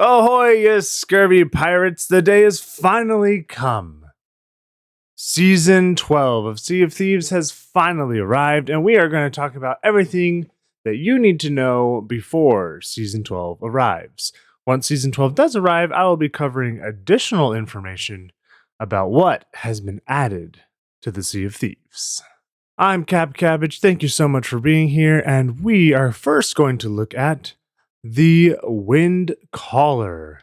Ahoy, you scurvy pirates! The day has finally come. Season 12 of Sea of Thieves has finally arrived, and we are going to talk about everything that you need to know before Season 12 arrives. Once Season 12 does arrive, I will be covering additional information about what has been added to the Sea of Thieves. I'm CappCabbage. Thank you so much for being here, and we are first going to look at the Wind Collar.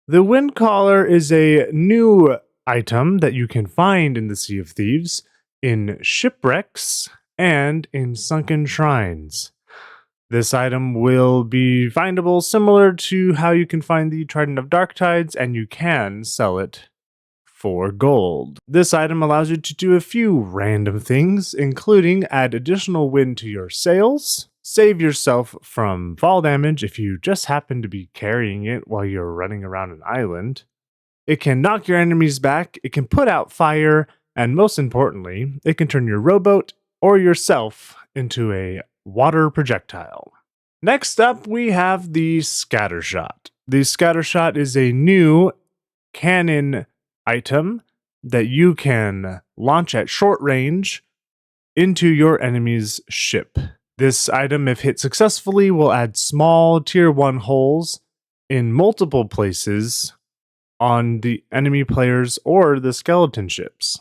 The Wind Collar is a new item that you can find in the Sea of Thieves, in shipwrecks, and in sunken shrines. This item will be findable similar to how you can find the Trident of Dark Tides, and you can sell it for gold. This item allows you to do a few random things, including add additional wind to your sails, save yourself from fall damage if you just happen to be carrying it while you're running around an island. It can knock your enemies back, it can put out fire, and most importantly, it can turn your rowboat or yourself into a water projectile. Next up, we have the Scattershot. The Scattershot is a new cannon item that you can launch at short range into your enemy's ship. This item, if hit successfully, will add small tier 1 holes in multiple places on the enemy players or the skeleton ships.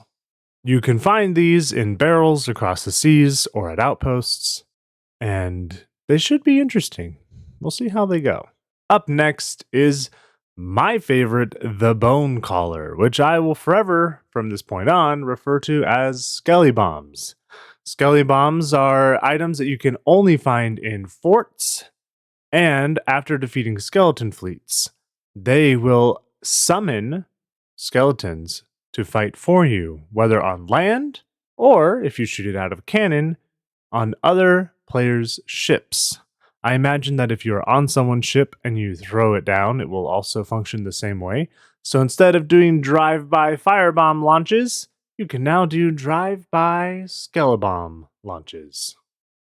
You can find these in barrels across the seas or at outposts, and they should be interesting. We'll see how they go. Up next is my favorite, the Bone Collar, which I will forever, from this point on, refer to as Skelly Bombs. Skelly Bombs are items that you can only find in forts, and after defeating skeleton fleets, they will summon skeletons to fight for you, whether on land, or, if you shoot it out of a cannon, on other players' ships. I imagine that if you're on someone's ship and you throw it down, it will also function the same way. So instead of doing drive-by firebomb launches, you can now do drive-by skelebomb launches.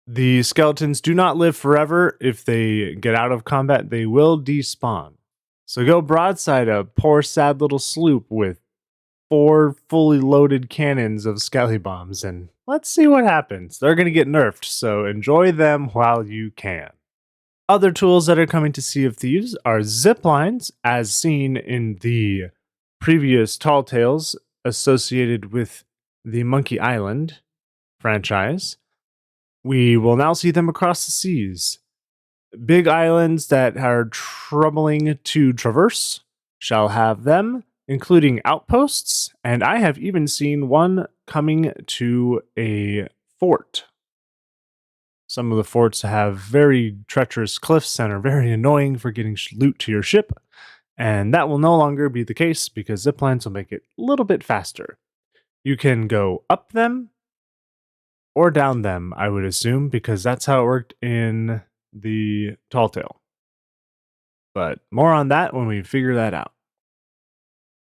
The skeletons do not live forever. If they get out of combat, they will despawn. So go broadside a poor sad little sloop with 4 fully loaded cannons of skelly bombs, and let's see what happens. They're going to get nerfed, so enjoy them while you can. Other tools that are coming to Sea of Thieves are zip lines, as seen in the previous Tall Tales associated with the Monkey Island franchise. We will now see them across the seas. Big islands that are troubling to traverse shall have them, including outposts, and I have even seen one coming to a fort. Some of the forts have very treacherous cliffs and are very annoying for getting loot to your ship, and that will no longer be the case because ziplines will make it a little bit faster. You can go up them or down them, I would assume, because that's how it worked in the Tall Tale. But more on that when we figure that out.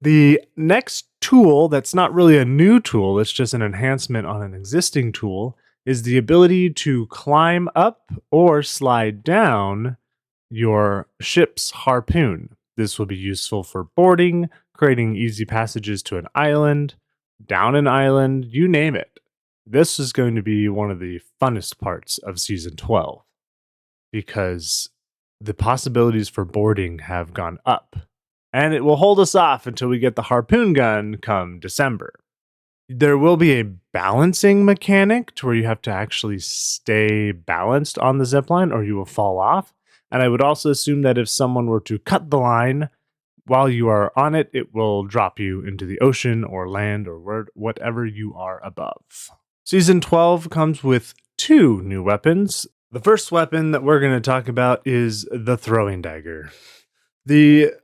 The next tool that's not really a new tool, it's just an enhancement on an existing tool, is the ability to climb up or slide down your ship's harpoon. This will be useful for boarding, creating easy passages to an island, down an island, you name it. This is going to be one of the funnest parts of Season 12 because the possibilities for boarding have gone up, and it will hold us off until we get the harpoon gun come December. There will be a balancing mechanic to where you have to actually stay balanced on the zipline or you will fall off. And I would also assume that if someone were to cut the line while you are on it, it will drop you into the ocean or land or whatever you are above. Season 12 comes with 2 new weapons. The first weapon that we're going to talk about is the throwing dagger. The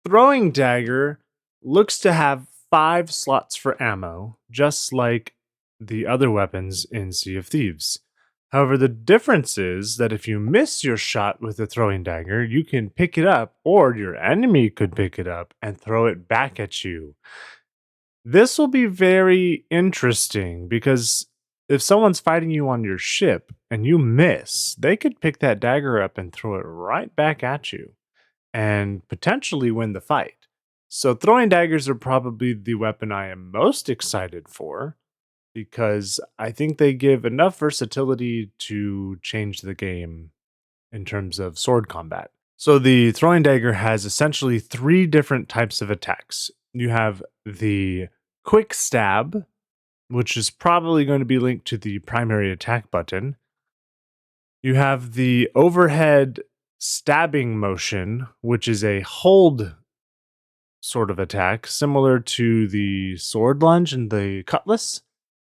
throwing dagger looks to have 5 slots for ammo, just like the other weapons in Sea of Thieves. However, the difference is that if you miss your shot with the throwing dagger, you can pick it up, or your enemy could pick it up and throw it back at you. This will be very interesting because if someone's fighting you on your ship and you miss, they could pick that dagger up and throw it right back at you. and potentially win the fight. So throwing daggers are probably the weapon I am most excited for because I think they give enough versatility to change the game in terms of sword combat. So the throwing dagger has essentially three different types of attacks. You have the quick stab, which is probably going to be linked to the primary attack button. You have the overhead stabbing motion, which is a hold sort of attack, similar to the sword lunge and the cutlass.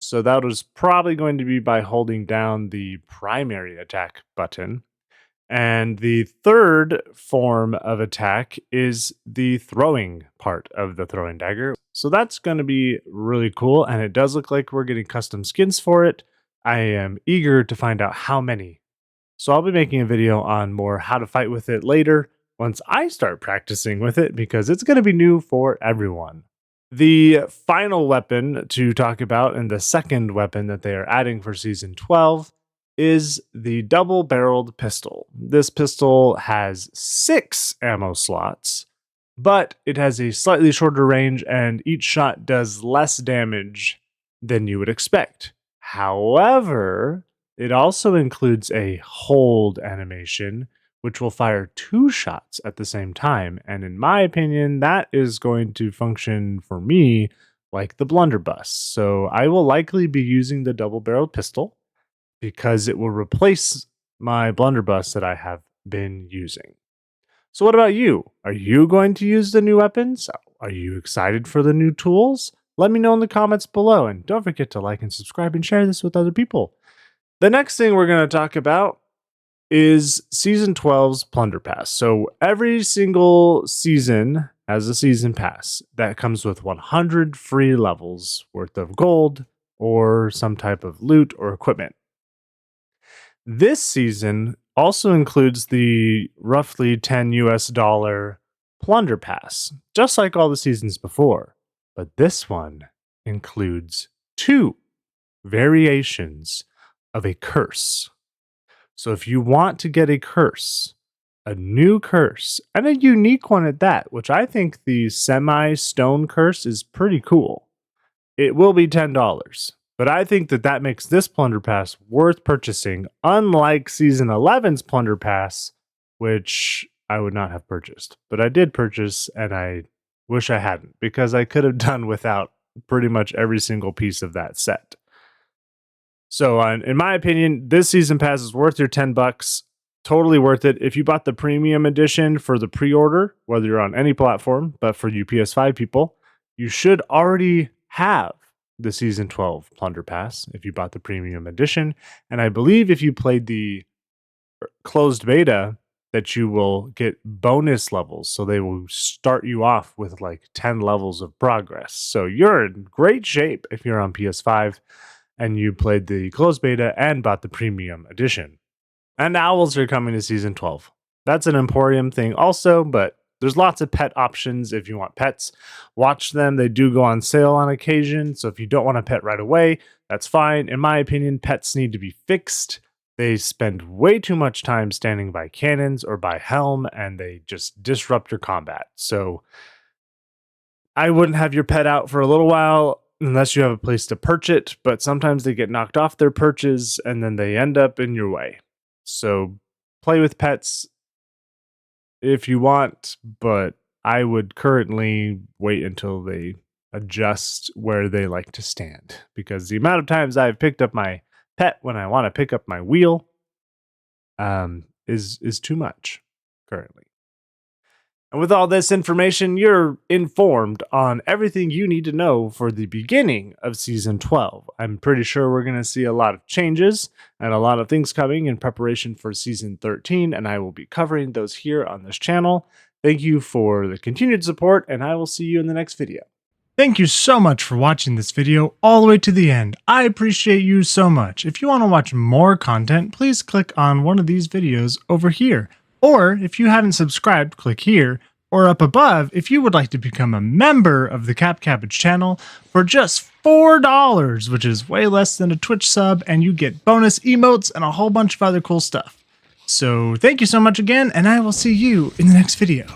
So that was probably going to be by holding down the primary attack button. And the third form of attack is the throwing part of the throwing dagger. So that's going to be really cool. And it does look like we're getting custom skins for it. I am eager to find out how many. So I'll be making a video on more how to fight with it later once I start practicing with it because it's going to be new for everyone. The final weapon to talk about and the second weapon that they are adding for Season 12 is the double-barreled pistol. This pistol has 6 ammo slots, but it has a slightly shorter range and each shot does less damage than you would expect. However, it also includes a hold animation, which will fire 2 shots at the same time, and in my opinion, that is going to function for me like the blunderbuss. So I will likely be using the double-barreled pistol, because it will replace my blunderbuss that I have been using. So what about you? Are you going to use the new weapons? Are you excited for the new tools? Let me know in the comments below, and don't forget to like and subscribe and share this with other people. The next thing we're going to talk about is Season 12's Plunder Pass. So every single season has a season pass that comes with 100 free levels worth of gold or some type of loot or equipment. This season also includes the roughly $10 US Plunder Pass, just like all the seasons before. But this one includes 2 variations of a curse. So if you want to get a curse, a new curse, and a unique one at that, which I think the semi-stone curse is pretty cool, it will be $10. But I think that makes this Plunder Pass worth purchasing, unlike Season 11's Plunder Pass, which I would not have purchased. But I did purchase, and I wish I hadn't, because I could have done without pretty much every single piece of that set. So in my opinion, this Season Pass is worth your $10. Totally worth it. If you bought the premium edition for the pre-order, whether you're on any platform, but for you PS5 people, you should already have the Season 12 Plunder Pass if you bought the premium edition. And I believe if you played the closed beta, that you will get bonus levels. So they will start you off with like 10 levels of progress. So you're in great shape if you're on PS5 and you played the closed beta and bought the premium edition. And owls are coming to Season 12. That's an Emporium thing also, but there's lots of pet options if you want pets. Watch them. They do go on sale on occasion. So if you don't want a pet right away, that's fine. In my opinion, pets need to be fixed. They spend way too much time standing by cannons or by helm, and they just disrupt your combat. So I wouldn't have your pet out for a little while unless you have a place to perch it. But sometimes they get knocked off their perches and then they end up in your way. So play with pets if you want, but I would currently wait until they adjust where they like to stand, because the amount of times I've picked up my pet when I want to pick up my wheel is too much currently. And with all this information, you're informed on everything you need to know for the beginning of Season 12. I'm pretty sure we're going to see a lot of changes and a lot of things coming in preparation for Season 13, and I will be covering those here on this channel. Thank you for the continued support, and I will see you in the next video. Thank you so much for watching this video all the way to the end. I appreciate you so much. If you want to watch more content, please click on one of these videos over here. Or if you haven't subscribed, click here, or up above if you would like to become a member of the CappCabbage channel for just $4, which is way less than a Twitch sub, and you get bonus emotes and a whole bunch of other cool stuff. So thank you so much again, and I will see you in the next video.